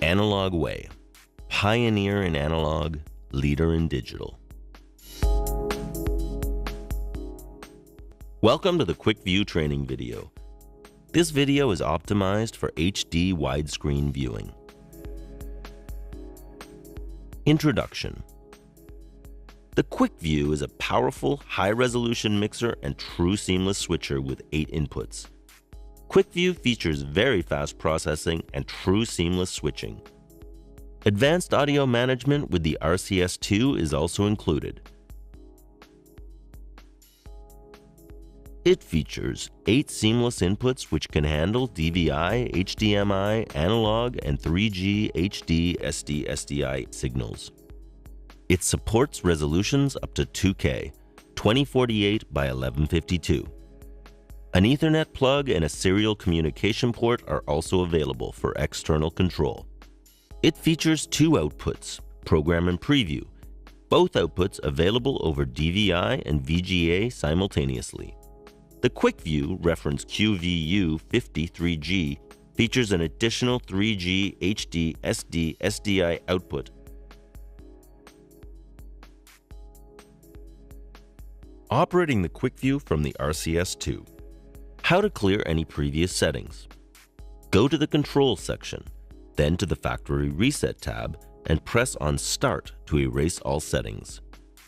Analog way. Pioneer in analog, leader in digital. Welcome to the QuickVu training video. This video is optimized for HD widescreen viewing. Introduction. The QuickVu is a powerful, high-resolution mixer and true seamless switcher with 8 inputs. QuickVu features very fast processing and true seamless switching. Advanced audio management with the RCS² is also included. It features 8 seamless inputs which can handle DVI, HDMI, analog, and 3G HD SD SDI signals. It supports resolutions up to 2K, 2048 by 1152. An Ethernet plug and a serial communication port are also available for external control. It features 2 outputs, program and preview, both outputs available over DVI and VGA simultaneously. The QuickVu reference QVU150 3G features an additional 3G HD SD SDI output. Operating the QuickVu from the RCS². How to clear any previous settings. Go to the Control section, then to the Factory Reset tab and press on Start to erase all settings.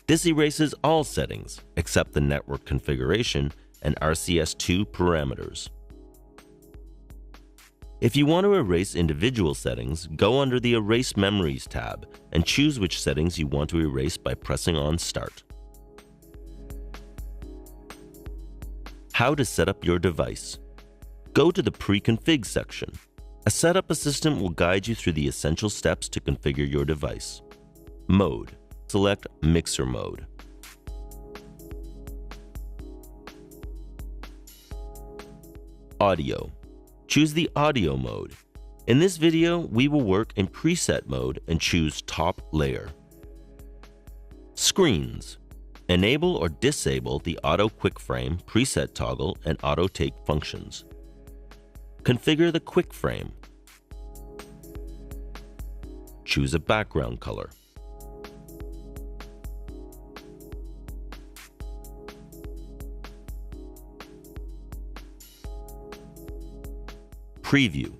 This erases all settings except the network configuration and RCS² parameters. If you want to erase individual settings, go under the Erase Memories tab and choose which settings you want to erase by pressing on Start. How to set up your device. Go to the Pre-config section. A setup assistant will guide you through the essential steps to configure your device. Mode. Select Mixer mode. Audio. Choose the audio mode. In this video, we will work in preset mode and choose top layer. Screens. Enable or disable the Auto Quick Frame, Preset Toggle, and Auto Take functions. Configure the Quick Frame. Choose a background color. Preview.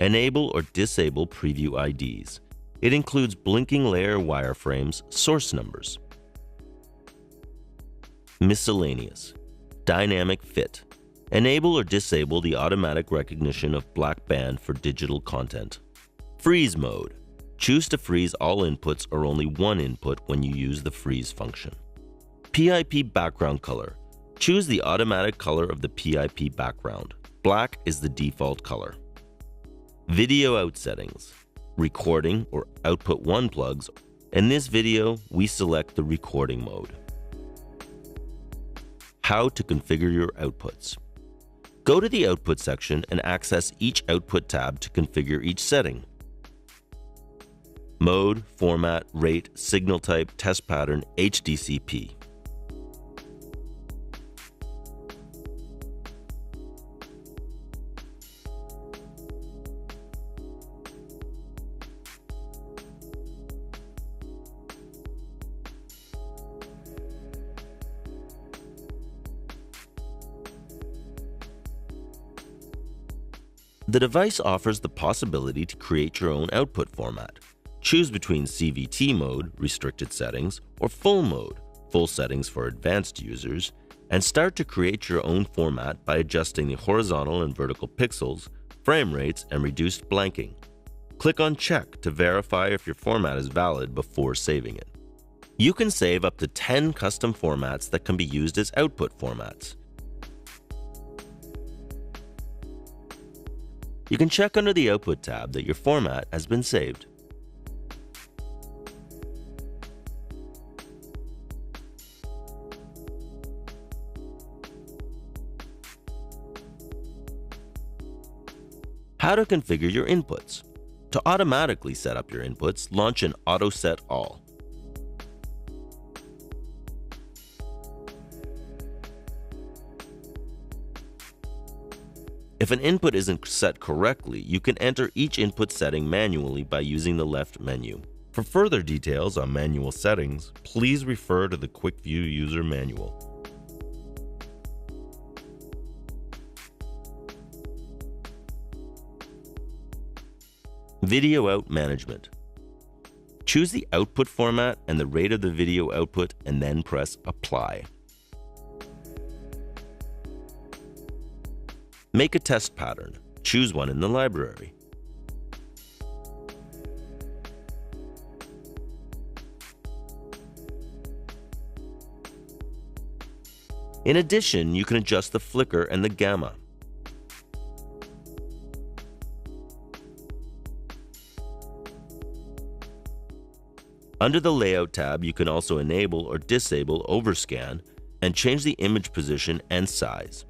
Enable or disable preview IDs. It includes blinking layer wireframes, source numbers. Miscellaneous. Dynamic fit. Enable or disable the automatic recognition of black band for digital content. Freeze mode. Choose to freeze all inputs or only one input when you use the freeze function. PIP background color. Choose the automatic color of the PIP background. Black is the default color. Video out settings. Recording or output 1 plugs. In this video, we select the recording mode. How to configure your outputs. Go to the Output section and access each Output tab to configure each setting. Mode, Format, Rate, Signal Type, Test Pattern, HDCP. The device offers the possibility to create your own output format. Choose between CVT mode, restricted settings, or full mode, full settings for advanced users, and start to create your own format by adjusting the horizontal and vertical pixels, frame rates, and reduced blanking. Click on Check to verify if your format is valid before saving it. You can save up to 10 custom formats that can be used as output formats. You can check under the Output tab that your format has been saved. How to configure your inputs. To automatically set up your inputs, launch an Auto Set All. If an input isn't set correctly, you can enter each input setting manually by using the left menu. For further details on manual settings, please refer to the QuickVu user manual. Video out management. Choose the output format and the rate of the video output and then press Apply. Make a test pattern. Choose one in the library. In addition, you can adjust the flicker and the gamma. Under the Layout tab, you can also enable or disable overscan and change the image position and size.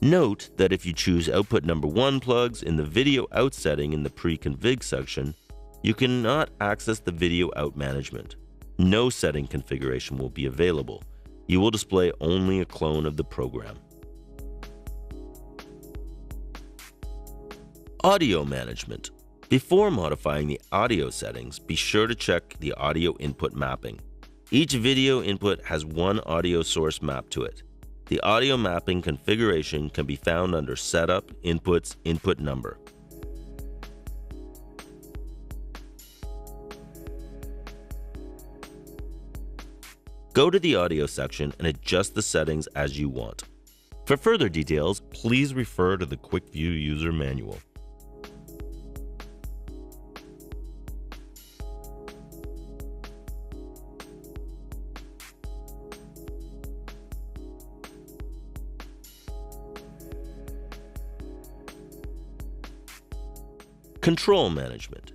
Note that if you choose output number 1 plugs in the video out setting in the pre-config section, you cannot access the video out management. No setting configuration will be available. You will display only a clone of the program. Audio management. Before modifying the audio settings, be sure to check the audio input mapping. Each video input has one audio source mapped to it. The audio mapping configuration can be found under Setup, Inputs, Input Number. Go to the audio section and adjust the settings as you want. For further details, please refer to the QuickVu user manual. Control management.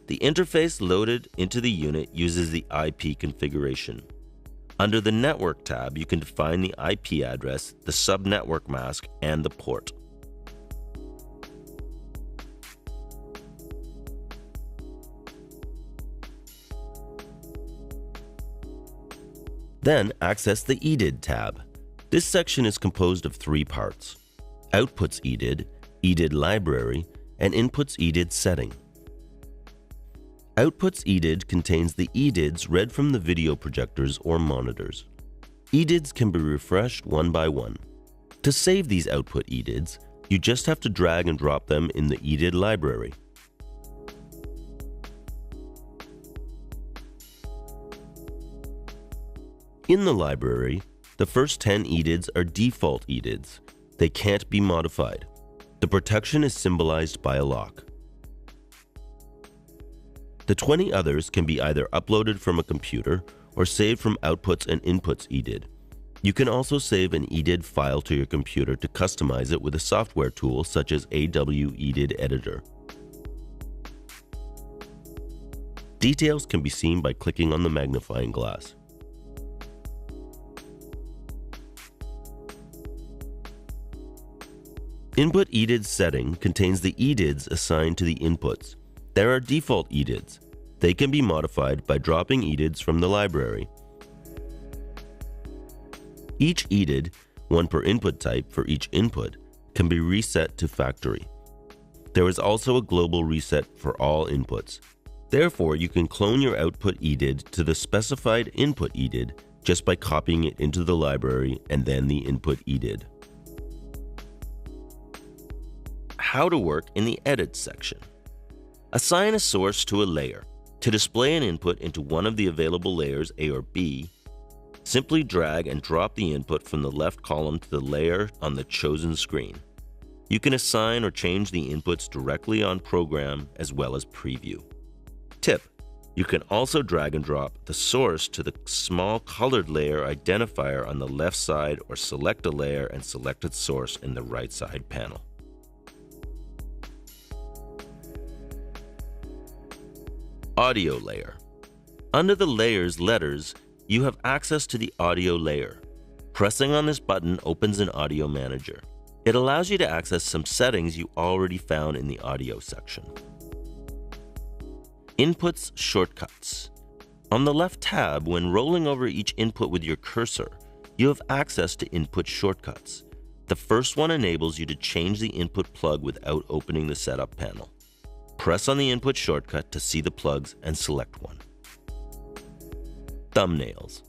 The interface loaded into the unit uses the IP configuration. Under the Network tab, you can define the IP address, the subnetwork mask, and the port. Then access the EDID tab. This section is composed of 3 parts: Outputs EDID, EDID Library, and Inputs EDID Setting. Outputs EDID contains the EDIDs read from the video projectors or monitors. EDIDs can be refreshed one by one. To save these output EDIDs, you just have to drag and drop them in the EDID library. In the library, the first 10 EDIDs are default EDIDs. They can't be modified. The protection is symbolized by a lock. The 20 others can be either uploaded from a computer or saved from Outputs and Inputs EDID. You can also save an EDID file to your computer to customize it with a software tool such as AW EDID Editor. Details can be seen by clicking on the magnifying glass. Input EDID setting contains the EDIDs assigned to the inputs. There are default EDIDs. They can be modified by dropping EDIDs from the library. Each EDID, one per input type for each input, can be reset to factory. There is also a global reset for all inputs. Therefore, you can clone your output EDID to the specified input EDID just by copying it into the library and then the input EDID. How to work in the Edit section. Assign a source to a layer. To display an input into one of the available layers A or B, simply drag and drop the input from the left column to the layer on the chosen screen. You can assign or change the inputs directly on program as well as preview. Tip: you can also drag and drop the source to the small colored layer identifier on the left side or select a layer and select its source in the right side panel. Audio layer. Under the layer's letters, you have access to the audio layer. Pressing on this button opens an audio manager. It allows you to access some settings you already found in the audio section. Inputs shortcuts. On the left tab, when rolling over each input with your cursor, you have access to input shortcuts. The first one enables you to change the input plug without opening the setup panel. Press on the input shortcut to see the plugs and select one. Thumbnails.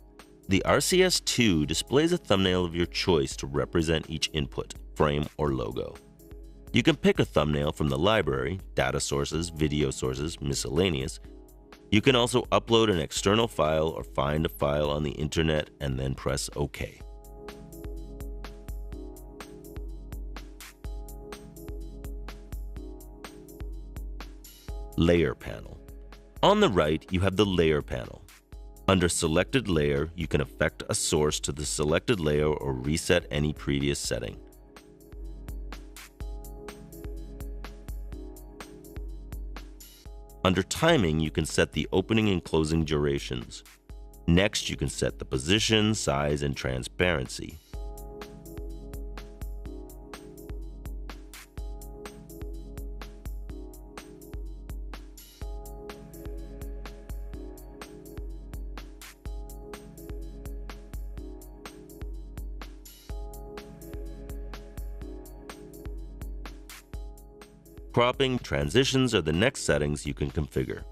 The RCS² displays a thumbnail of your choice to represent each input, frame, or logo. You can pick a thumbnail from the library, data sources, video sources, miscellaneous. You can also upload an external file or find a file on the internet and then press OK. Layer panel. On the right, you have the layer panel. Under Selected Layer, you can affect a source to the selected layer or reset any previous setting. Under Timing, you can set the opening and closing durations. Next, you can set the position, size, and transparency. Cropping, transitions are the next settings you can configure.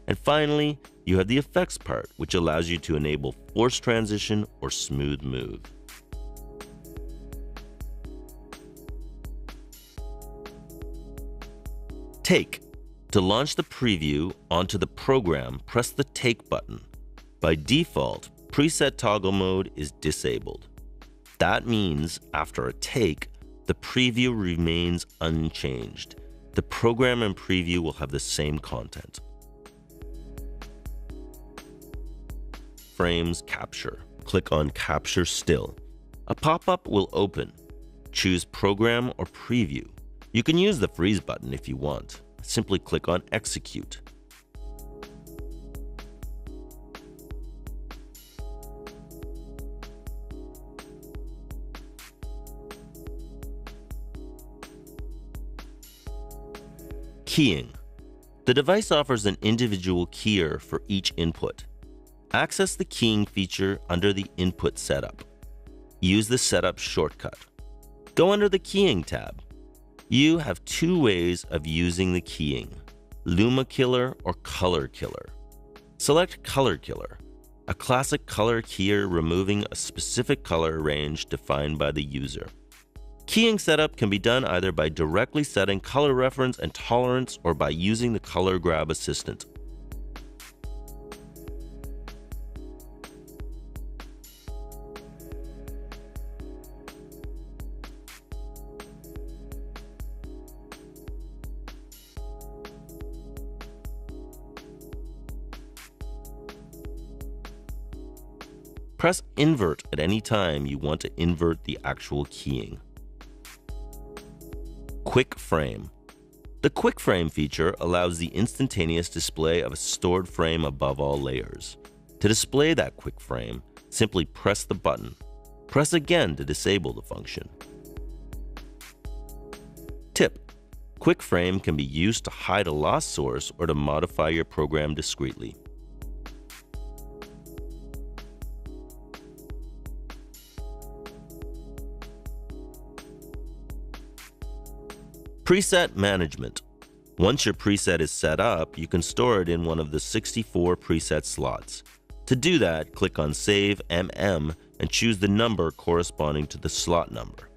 And finally, you have the effects part, which allows you to enable force transition or smooth move. Take. To launch the preview onto the program, press the Take button. By default, preset toggle mode is disabled. That means after a take, the preview remains unchanged. The program and preview will have the same content. Frames capture. Click on Capture Still. A pop-up will open. Choose Program or Preview. You can use the freeze button if you want. Simply click on Execute. Keying. The device offers an individual keyer for each input. Access the keying feature under the Input Setup. Use the Setup shortcut. Go under the Keying tab. You have two ways of using the keying: Luma Killer or Color Killer. Select Color Killer, a classic color keyer removing a specific color range defined by the user. Keying setup can be done either by directly setting color reference and tolerance or by using the Color Grab Assistant. Press Invert at any time you want to invert the actual keying. Quick Frame. The Quick Frame feature allows the instantaneous display of a stored frame above all layers. To display that quick frame, simply press the button. Press again to disable the function. Tip: Quick Frame can be used to hide a lost source or to modify your program discreetly. Preset Management. Once your preset is set up, you can store it in one of the 64 preset slots. To do that, click on Save MM and choose the number corresponding to the slot number.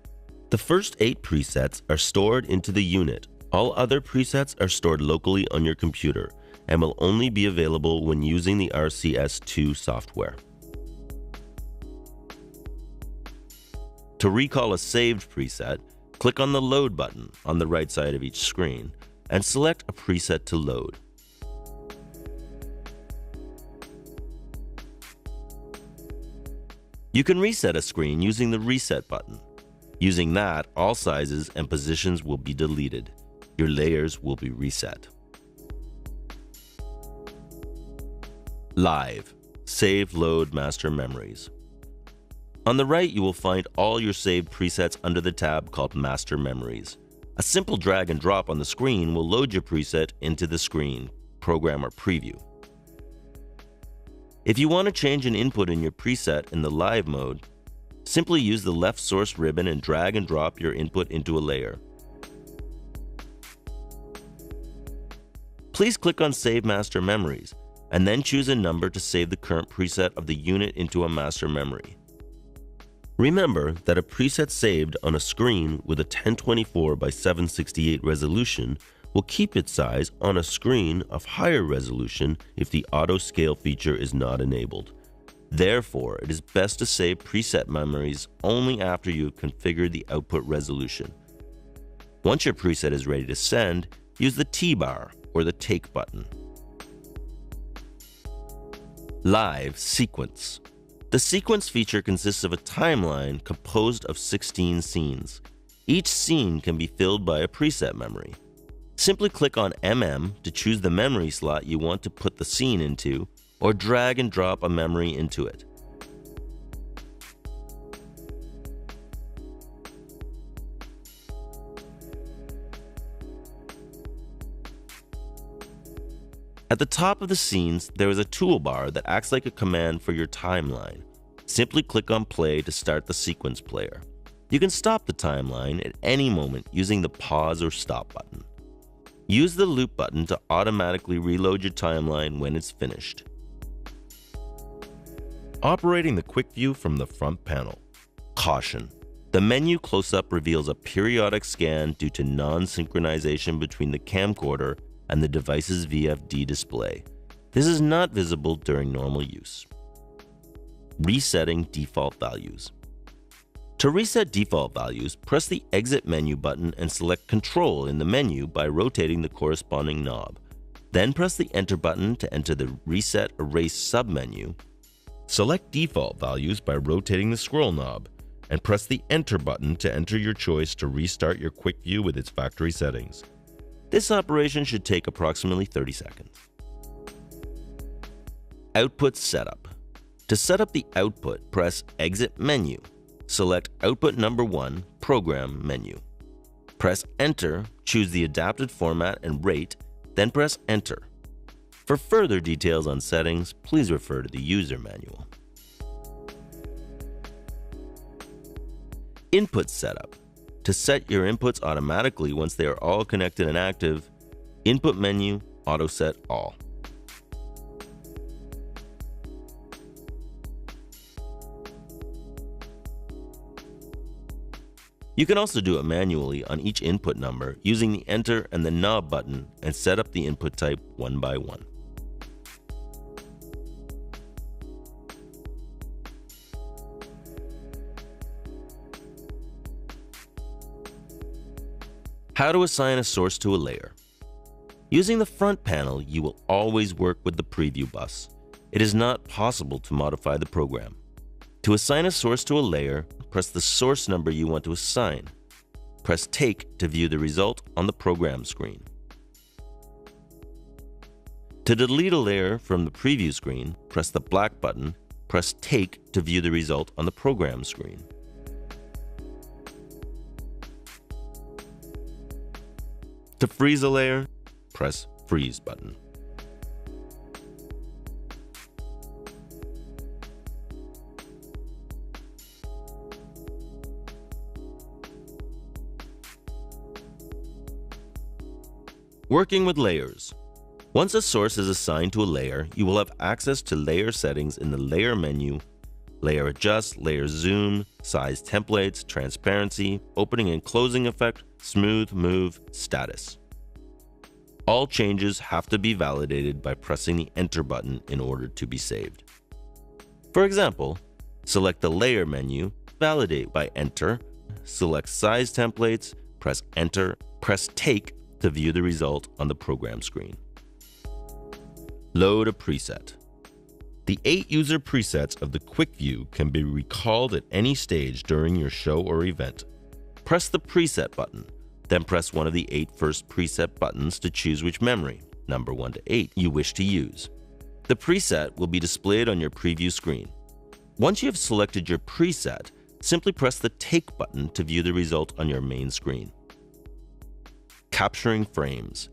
The first 8 presets are stored into the unit. All other presets are stored locally on your computer and will only be available when using the RCS² software. To recall a saved preset, click on the Load button on the right side of each screen and select a preset to load. You can reset a screen using the Reset button. Using that, all sizes and positions will be deleted. Your layers will be reset. Live. Save Load Master Memories. On the right, you will find all your saved presets under the tab called Master Memories. A simple drag and drop on the screen will load your preset into the screen, program or preview. If you want to change an input in your preset in the live mode, simply use the left source ribbon and drag and drop your input into a layer. Please click on Save Master Memories, and then choose a number to save the current preset of the unit into a master memory. Remember that a preset saved on a screen with a 1024 by 768 resolution will keep its size on a screen of higher resolution if the auto scale feature is not enabled. Therefore, it is best to save preset memories only after you have configured the output resolution. Once your preset is ready to send, use the T-bar or the Take button. Live Sequence. The sequence feature consists of a timeline composed of 16 scenes. Each scene can be filled by a preset memory. Simply click on MM to choose the memory slot you want to put the scene into, or drag and drop a memory into it. At the top of the scenes, there is a toolbar that acts like a command for your timeline. Simply click on play to start the sequence player. You can stop the timeline at any moment using the pause or stop button. Use the loop button to automatically reload your timeline when it's finished. Operating the QuickVu from the front panel. Caution: the menu close-up reveals a periodic scan due to non-synchronization between the camcorder and the device's VFD display. This is not visible during normal use. Resetting default values. To reset default values, press the Exit menu button and select Control in the menu by rotating the corresponding knob. Then press the Enter button to enter the Reset Erase submenu. Select default values by rotating the scroll knob, and press the Enter button to enter your choice to restart your QuickVu with its factory settings. This operation should take approximately 30 seconds. Output Setup. To set up the output, press Exit Menu. Select Output Number 1, Program menu. Press Enter, choose the adapted format and rate, then press Enter. For further details on settings, please refer to the user manual. Input Setup. To set your inputs automatically once they are all connected and active, Input menu, Auto Set All. You can also do it manually on each input number using the Enter and the Knob button and set up the input type one by one. How to assign a source to a layer. Using the front panel, you will always work with the preview bus. It is not possible to modify the program. To assign a source to a layer, press the source number you want to assign. Press Take to view the result on the program screen. To delete a layer from the preview screen, press the black button, press Take to view the result on the program screen. To freeze a layer, press Freeze button. Working with layers. Once a source is assigned to a layer, you will have access to layer settings in the Layer menu, Layer Adjust, Layer Zoom, Size Templates, Transparency, Opening and Closing Effect, Smooth, Move, Status. All changes have to be validated by pressing the Enter button in order to be saved. For example, select the Layer menu, validate by Enter, select Size Templates, press Enter, press Take to view the result on the program screen. Load a preset. The 8 user presets of the QuickVu can be recalled at any stage during your show or event. Press the Preset button, then press one of the 8 first preset buttons to choose which memory, number 1 to 8, you wish to use. The preset will be displayed on your preview screen. Once you have selected your preset, simply press the Take button to view the result on your main screen. Capturing frames.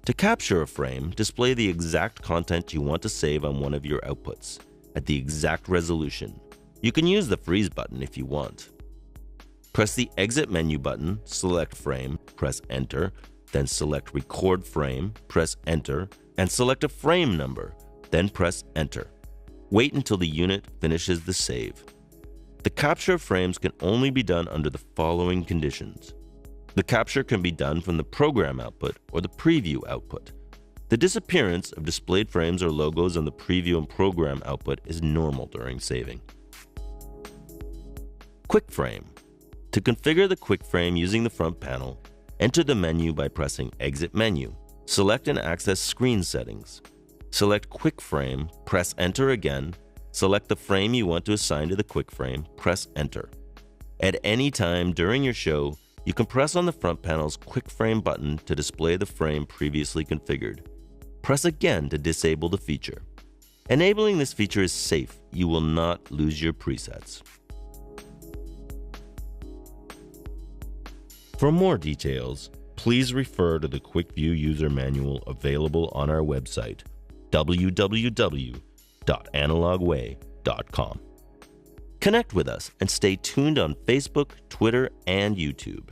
To capture a frame, display the exact content you want to save on one of your outputs at the exact resolution. You can use the Freeze button if you want. Press the Exit menu button, select Frame, press Enter, then select Record Frame, press Enter, and select a frame number, then press Enter. Wait until the unit finishes the save. The capture of frames can only be done under the following conditions. The capture can be done from the program output or the preview output. The disappearance of displayed frames or logos on the preview and program output is normal during saving. Quick Frame. To configure the Quick Frame using the front panel, enter the menu by pressing Exit Menu. Select and access Screen Settings. Select Quick Frame, press Enter again, select the frame you want to assign to the Quick Frame, press Enter. At any time during your show, you can press on the front panel's Quick Frame button to display the frame previously configured. Press again to disable the feature. Enabling this feature is safe. You will not lose your presets. For more details, please refer to the QuickVu user manual available on our website, www.analogway.com. Connect with us and stay tuned on Facebook, Twitter, and YouTube.